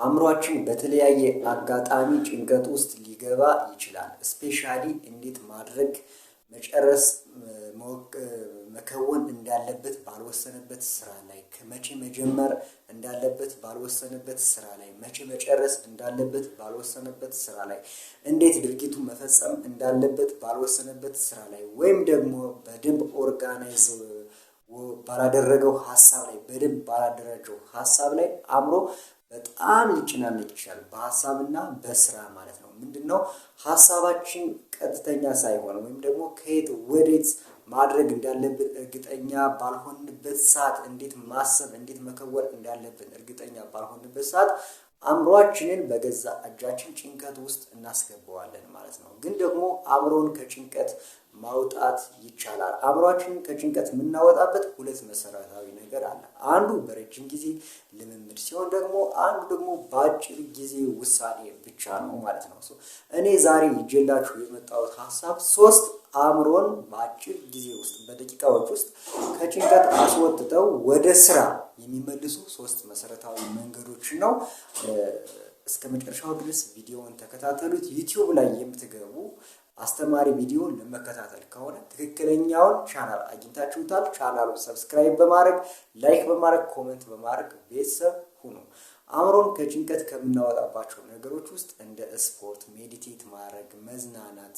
አእምሯችን በተለያየ አጋጣሚ ጭንቀት ውስጥ ሊገባ ይችላል። ስፔሻሊ እንዴት ማድረግ መጨረስ መከወን እንዳለበት ባልወሰነበት ስራ ላይ መቼ መጀመር እንዳለበት ባልወሰነበት ስራ ላይ መቼ መጨረስ እንዳለበት ባልወሰነበት ስራ ላይ እንዴት ድርጊቱን መፈጸም እንዳለበት ባልወሰነበት ስራ ላይ ወይም ደግሞ በደንብ ኦርጋናይዝ ባላደረገው ሐሳብ ላይ አእምሮ በጣም ሊጨናነቅ ይችላል። በሐሳብና በስራ ማለት ነው። ምንድነው ሐሳባችን ቀጥተኛ ሳይሆን ወይም ደግሞ ከየት ወዴት ማድረግ እንዳለብን እርግጠኛ ባልሆንበት ሰዓት እንዴት ማሰብ እንዴት መከወን እንዳለብን እርግጠኛ ባልሆንበት ሰዓት አእምሮአችንን በገዛ እጃችን ጭንቀት ውስጥ እናስገባዋለን ማለት ነው። ግን ደግሞ አእምሮን ከጭንቀት ማውጣት ይቻላል። አእምሮአችንን ከጭንቀት የምናወጣበት ሁለት መሰረታዊ ነገር አለ። አንዱ በረጅም ጊዜ ልምምድ ሲሆን ደግሞ አንዱ ደግሞ በአጭር ጊዜ ውሳኔ ብቻ ነው ማለት ነው። እኔ ዛሬ ይዤላችሁ የመጣሁት ሐሳብ 3 አእምሮን በአጭር ጊዜ ውስጥ በደቂቃዎች ውስጥ ከጭንቀት አስወጥተው ወደ ስራ የሚመልሱ 3 መሰረታዊ መንገዶችን ነው። እስከ መጨረሻው ድረስ ቪዲዮውን ተከታተሉት። ዩቲዩብ ላይ የምትገቡ አስተማሪ ቪዲዮን ለመከታተል ከሆነ ትክክለኛውን ቻናል አግኝታችሁታል። ቻናሉን ሰብስክራይብ በማድረግ ላይክ በማድረግ ኮሜንት በማድረግ ቤተሰብ ሁኑ። አእምሮን ከጭንቀት ከምናወጣባቸው ነገሮች ውስጥ እንደ ስፖርት፣ ሜዲቴት ማድረግ፣ መዝናናት፣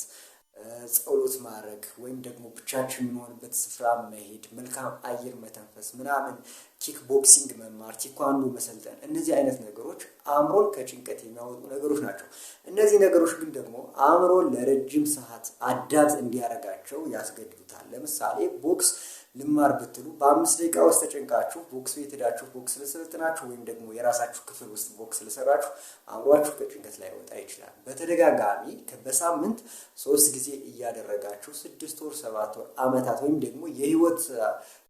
ጸሎት ማድረግ ወይም ደግሞ ብቻችን የምንሆንበት ስፍራ መሄድ፣ መልካም አየር መተንፈስ ምናምን፣ ኪክ ቦክሲንግ መማር፣ ቴኳንዶ መሰልጠን፣ እነዚህ አይነት ነገሮች አእምሮን ከጭንቀት የሚያወጡ ነገሮች ናቸው። እነዚህ ነገሮች ግን ደግሞ አእምሮን ለረጅም ሰዓት አዳፕት እንዲያደርጋቸው ያስገድዱታል። ለምሳሌ ቦክስ ልማር ብትሉ በ5 ደቂቃ ውስጥ ተጨንቃችሁ ቦክስ ቤት ሄዳችሁ ቦክስ ስለሰለጠናችሁ ወይም ደግሞ የራሳችሁ ክፍል ውስጥ ቦክስ ስለሰራችሁ አእምሯችሁ ከጭንቀት ላይ ወጣ ይችላል። በተደጋጋሚ በሳምንት 3 ጊዜ እያደረጋችሁ 6 ወር 7 ወር ዓመታት ወይም ደግሞ የህይወት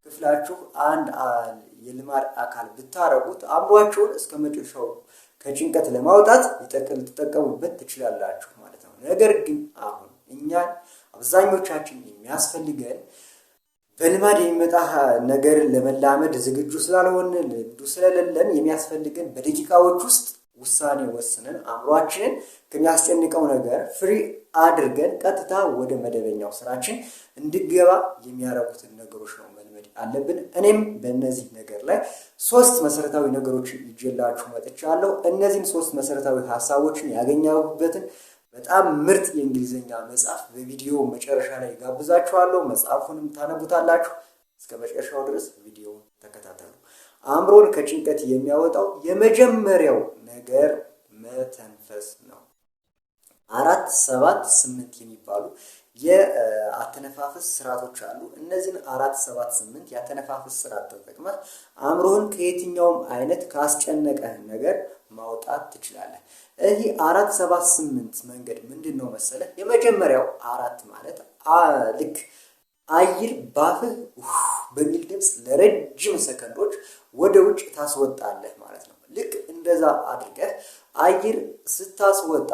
ክፍላችሁ አንድ የልማድ አካል ብታረጉት አእምሯችሁን እስከ መጨረሻው ከጭንቀት ለማውጣት ልትጠቀሙበት ትችላላችሁ ማለት ነው። ነገር ግን አሁን እኛ አብዛኞቻችን የሚያስፈልገን በልማድ የሚመጣ ነገር ለመላመድ ዝግጁ ስላልሆነ ልምዱ ስለሌለን የሚያስፈልገን በደቂቃዎች ውስጥ ውሳኔ ወስነን አእምሯችንን ከሚያስጨንቀው ነገር ፍሪ አድርገን ቀጥታ ወደ መደበኛው ስራችን እንዲገባ የሚያረጉትን ነገሮች ነው መልመድ አለብን። እኔም በእነዚህ ነገር ላይ 3 መሰረታዊ ነገሮችን ይዤላችሁ መጥቻለሁ። እነዚህን 3 መሰረታዊ ሐሳቦችን ያገኛችሁበትን በጣም ምርጥ የእንግሊዘኛ መጽሐፍ በቪዲዮ መጨረሻ ላይ ጋብዛችኋለሁ። መጽሐፉንም ታነቡታላችሁ። እስከ መጨረሻው ድረስ ቪዲዮ ተከታተሉ። አእምሮን ከጭንቀት የሚያወጣው የመጀመሪያው ነገር መተንፈስ ነው። 4 7 8 የሚባሉ የአተነፋፈስ ስርዓቶች አሉ። እነዚህን 4 7 8 የአተነፋፈስ ስርዓት ተጠቅመህ አእምሮህን ከየትኛውም አይነት ካስጨነቀህ ነገር ማውጣት ትችላለህ። ይሄ 4 7 8 መንገድ ምንድነው መሰለህ? የመጀመሪያው 4 ማለት ልክ አየር ባፍህ በሚል ድምጽ ለረጅም ሰከንዶች ወደ ውጭ ታስወጣለህ ማለት ነው። ልክ እንደዛ አድርገህ አየር ስታስወጣ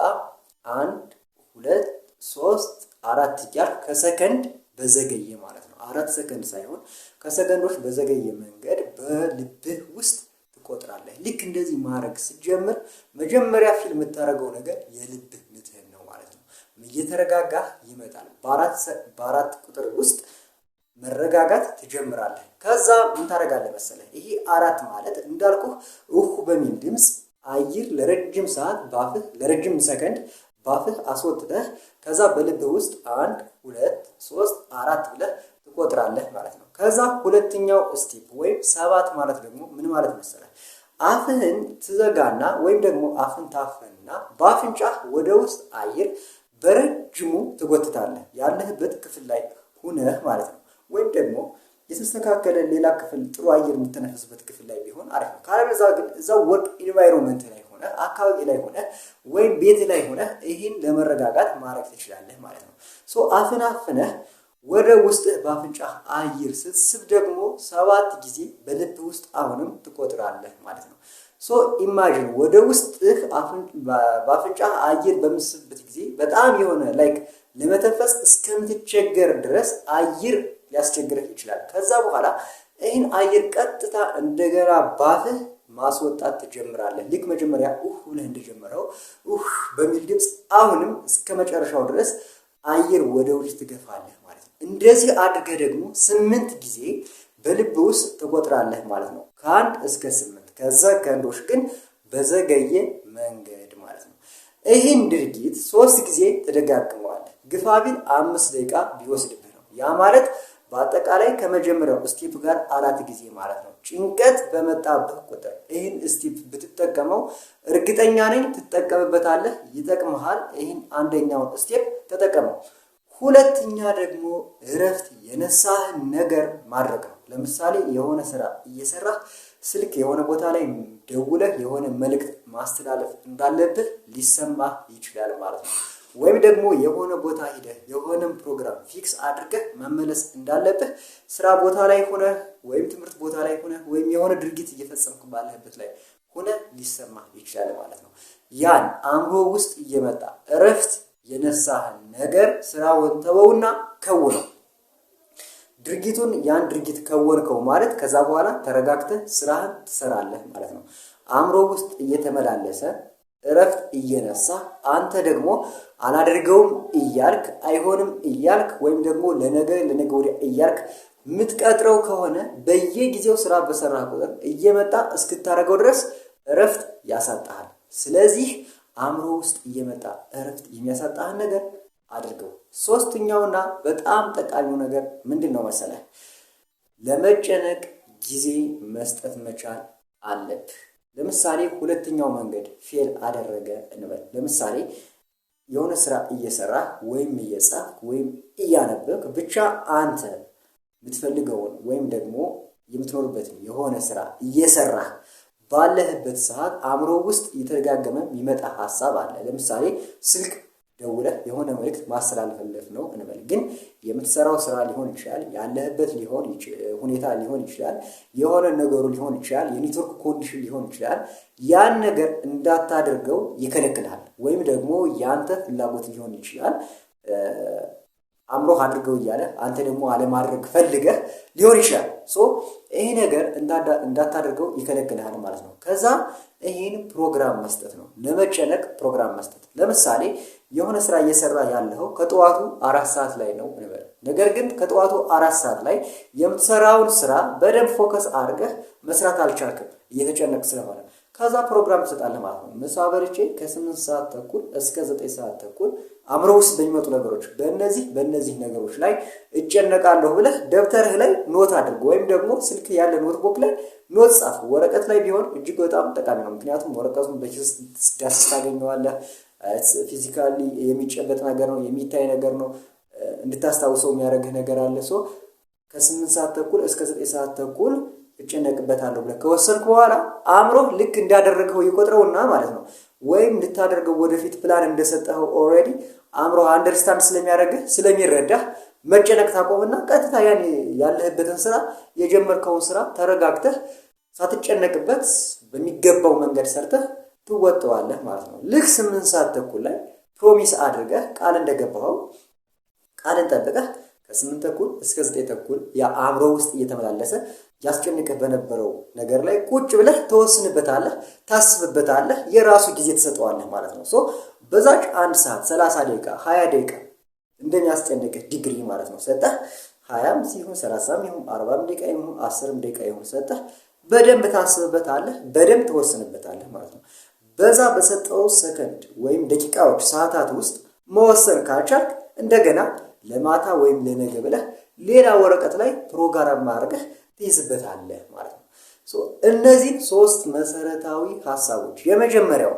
1 2 3 4 እያልክ ከሰከንድ በዘገየ ማለት ነው። 4 ሰከንድ ሳይሆን ከሰከንዶች በዘገየ መንገድ በልብህ ውስጥ ትቆጥራለህ። ልክ እንደዚህ ማድረግ ስትጀምር መጀመሪያ ፊልም የምታደርገው ነገር የልብህ ምትህን ነው ማለት ነው። እየተረጋጋ ይመጣል። በአራት ቁጥር ውስጥ መረጋጋት ትጀምራለህ። ከዛ ምን ታደርጋለህ መሰለህ? ይሄ 4 ማለት እንዳልኩህ በሚል ድምጽ አየር ለረጅም ሰዓት ባፍህ ለረጅም ሰከንድ ባፍህ አስወጥተህ ከዛ በልብህ ውስጥ 1 2 3 4 ብለህ ትቆጥራለህ ማለት ነው። ከዛ ሁለተኛው ስቴፕ ወይም 7 ማለት ደግሞ ምን ማለት መሰለህ? አፍህን ትዘጋና ወይም ደግሞ አፍን ታፈንና በአፍንጫህ ወደ ውስጥ አየር በረጅሙ ትጎትታለህ። ያለህበት ክፍል ላይ ሁነህ ማለት ነው። ወይም ደግሞ የተስተካከለ ሌላ ክፍል ጥሩ አየር የምትተነፍስበት ክፍል ላይ ቢሆን አሪፍ ነው። ካለበለዚያ ግን እዛው ወርክ ኢንቫይሮንመንት ላይ ሆነ አካባቢ ላይ ሆነ ወይም ቤት ላይ ሆነ ይሄን ለመረጋጋት ማድረግ ትችላለህ ማለት ነው። አፍን አፍነህ ወደ ውስጥ በአፍንጫህ አየር ስትስብ ደግሞ 7 ጊዜ በልብ ውስጥ አሁንም ትቆጥራለህ ማለት ነው። ኢማጂን ወደ ውስጥ በአፍንጫህ አየር በምትስብበት ጊዜ በጣም የሆነ ላይክ ለመተንፈስ እስከምትቸገር ድረስ አየር ሊያስቸግርህ ይችላል። ከዛ በኋላ ይህን አየር ቀጥታ እንደገና ባፍህ ማስወጣት ትጀምራለህ። ልክ መጀመሪያ ብለህ እንደጀመረው በሚል ድምፅ አሁንም እስከ መጨረሻው ድረስ አየር ወደ ውጭ ትገፋለህ ማለት ነው። እንደዚህ አድርገህ ደግሞ 8 ጊዜ በልብ ውስጥ ትቆጥራለህ ማለት ነው። ከ1 እስከ 8 ከዛ ከንዶሽ ግን በዘገየ መንገድ ማለት ነው። ይህን ድርጊት 3 ጊዜ ትደጋግመዋለህ። ግፋ ቢል 5 ደቂቃ ቢወስድብህ ነው። ያ ማለት በአጠቃላይ ከመጀመሪያው ስቴፕ ጋር 4 ጊዜ ማለት ነው። ጭንቀት በመጣብህ ቁጥር ይህን ስቴፕ ብትጠቀመው እርግጠኛ ነኝ ትጠቀምበታለህ፣ ይጠቅምሃል። ይህን አንደኛውን ስቴፕ ተጠቀመው። ሁለተኛ ደግሞ እረፍት የነሳህን ነገር ማድረግ ነው። ለምሳሌ የሆነ ስራ እየሰራህ ስልክ የሆነ ቦታ ላይ ደውለህ የሆነ መልእክት ማስተላለፍ እንዳለብህ ሊሰማህ ይችላል ማለት ነው። ወይም ደግሞ የሆነ ቦታ ሄደህ የሆነን ፕሮግራም ፊክስ አድርገህ መመለስ እንዳለብህ ስራ ቦታ ላይ ሆነህ ወይም ትምህርት ቦታ ላይ ሆነህ ወይም የሆነ ድርጊት እየፈጸምክ ባለህበት ላይ ሆነህ ሊሰማህ ይችላል ማለት ነው። ያን አእምሮ ውስጥ እየመጣ እረፍት የነሳህን ነገር ስራውን ተወውና ከውነው። ድርጊቱን ያን ድርጊት ከወንከው ማለት ከዛ በኋላ ተረጋግተህ ስራህን ትሰራለህ ማለት ነው። አእምሮ ውስጥ እየተመላለሰ እረፍት እየነሳ አንተ ደግሞ አላደርገውም እያልክ አይሆንም እያልክ ወይም ደግሞ ለነገ ወዲያ እያልክ የምትቀጥረው ከሆነ በየጊዜው ስራ በሰራህ ቁጥር እየመጣ እስክታደርገው ድረስ እረፍት ያሳጣሃል። ስለዚህ አእምሮ ውስጥ እየመጣ እረፍት የሚያሳጣህን ነገር አድርገው። ሶስተኛውና በጣም ጠቃሚው ነገር ምንድነው መሰለህ? ለመጨነቅ ጊዜ መስጠት መቻል አለብህ። ለምሳሌ ሁለተኛው መንገድ ፌል አደረገ እንበል። ለምሳሌ የሆነ ስራ እየሰራህ ወይም እየጻፍክ ወይም እያነበብክ ብቻ አንተ የምትፈልገውን ወይም ደግሞ የምትኖርበትን የሆነ ስራ እየሰራህ ባለህበት ሰዓት አእምሮ ውስጥ እየተደጋገመ የሚመጣ ሀሳብ አለ። ለምሳሌ ስልክ ደውለህ የሆነ መልእክት ማስተላለፍ ነው እንበል። ግን የምትሰራው ስራ ሊሆን ይችላል፣ ያለህበት ሁኔታ ሊሆን ይችላል፣ የሆነ ነገሩ ሊሆን ይችላል፣ የኔትወርክ ኮንዲሽን ሊሆን ይችላል። ያን ነገር እንዳታደርገው ይከለክልሃል። ወይም ደግሞ ያንተ ፍላጎት ሊሆን ይችላል አእምሮህ አድርገው እያለ አንተ ደግሞ አለማድረግ ፈልገህ ሊሆን ይችላል። ይሄ ነገር እንዳታደርገው ይከለክልሃል ማለት ነው። ከዛ ይሄን ፕሮግራም መስጠት ነው፣ ለመጨነቅ ፕሮግራም መስጠት። ለምሳሌ የሆነ ስራ እየሰራ ያለው ከጠዋቱ 4 ሰዓት ላይ ነው እንበል። ነገር ግን ከጠዋቱ 4 ሰዓት ላይ የምትሰራውን ስራ በደንብ ፎከስ አድርገህ መስራት አልቻልክም እየተጨነቅ ስለሆነ። ከዛ ፕሮግራም ትሰጣለህ ማለት ነው። ምሳ በልቼ ከ8 ሰዓት ተኩል እስከ 9 ሰዓት ተኩል አእምሮ ውስጥ በሚመጡ ነገሮች በእነዚህ ነገሮች ላይ እጨነቃለሁ ብለህ ደብተርህ ላይ ኖት አድርግ፣ ወይም ደግሞ ስልክ ያለ ኖትቡክ ላይ ኖት ጻፍ። ወረቀት ላይ ቢሆን እጅግ በጣም ጠቃሚ ነው። ምክንያቱም ወረቀቱን በዳስ ታገኘዋለህ። ፊዚካሊ የሚጨበጥ ነገር ነው፣ የሚታይ ነገር ነው። እንድታስታውሰው የሚያደርግህ ነገር አለ። ከ8 ሰዓት ተኩል እስከ 9 ሰዓት ተኩል እጨነቅበታለሁ ብለህ ከወሰንክ በኋላ አእምሮ ልክ እንዳደረገው ይቆጥረውና ማለት ነው። ወይም ልታደርገው ወደፊት ፕላን እንደሰጠኸው ኦልሬዲ አእምሮ አንደርስታንድ ስለሚያደርግህ ስለሚረዳህ መጨነቅ ታቆምና ቀጥታ ያን ያለህበትን ስራ የጀመርከውን ስራ ተረጋግተህ ሳትጨነቅበት በሚገባው መንገድ ሰርተህ ትወጣዋለህ ማለት ነው። ልክ 8 ሰዓት ተኩል ላይ ፕሮሚስ አድርገህ ቃል እንደገባኸው ቃልን ጠብቀህ ከ8 ተኩል እስከ 9 ተኩል የአእምሮ ውስጥ እየተመላለሰ ያስጨንቅህ በነበረው ነገር ላይ ቁጭ ብለህ ተወስንበታለህ፣ ታስብበታለህ፣ የራሱ ጊዜ ትሰጠዋለህ ማለት ነው። በዛች 1 ሰዓት 30 ደቂቃ 20 ደቂቃ እንደሚያስጨንቅህ ዲግሪ ማለት ነው ሰጠህ። 20 ሲሆን 30 ይሁን 40 ደቂቃ ይሁን 10 ደቂቃ ይሁን ሰጠህ። በደንብ ታስብበታለህ፣ በደንብ ተወስንበታለህ ማለት ነው። በዛ በሰጠው ሰከንድ ወይም ደቂቃዎች ሰዓታት ውስጥ መወሰን ካልቻልክ እንደገና ለማታ ወይም ለነገ ብለህ ሌላ ወረቀት ላይ ፕሮግራም ማድረግህ ትይዝበታለህ ማለት ነው። እነዚህ 3 መሰረታዊ ሐሳቦች የመጀመሪያው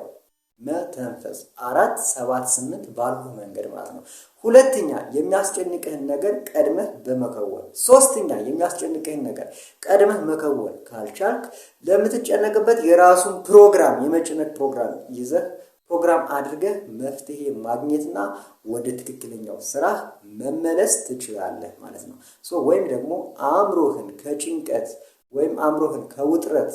መተንፈስ 4 7 8 ባሉ መንገድ ማለት ነው። ሁለተኛ የሚያስጨንቅህን ነገር ቀድመህ በመከወን። ሶስተኛ የሚያስጨንቅህን ነገር ቀድመህ መከወን ካልቻልክ ለምትጨነቅበት የራሱን ፕሮግራም የመጨነቅ ፕሮግራም ይዘህ ፕሮግራም አድርገህ መፍትሄ ማግኘትና ወደ ትክክለኛው ስራ መመለስ ትችላለህ ማለት ነው። ወይም ደግሞ አእምሮህን ከጭንቀት ወይም አእምሮህን ከውጥረት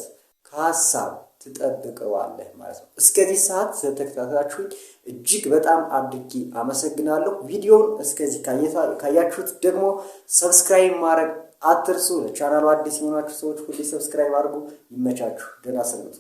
ከሐሳብ ትጠብቀዋለህ ማለት ነው። እስከዚህ ሰዓት ስለተከታተላችሁኝ እጅግ በጣም አድርጌ አመሰግናለሁ። ቪዲዮውን እስከዚህ ካያችሁት ደግሞ ሰብስክራይብ ማድረግ አትርሱ። ለቻናሉ አዲስ የሆናችሁ ሰዎች ሁሌ ሰብስክራይብ አድርጉ። ይመቻችሁ። ደህና ሰንብቱ።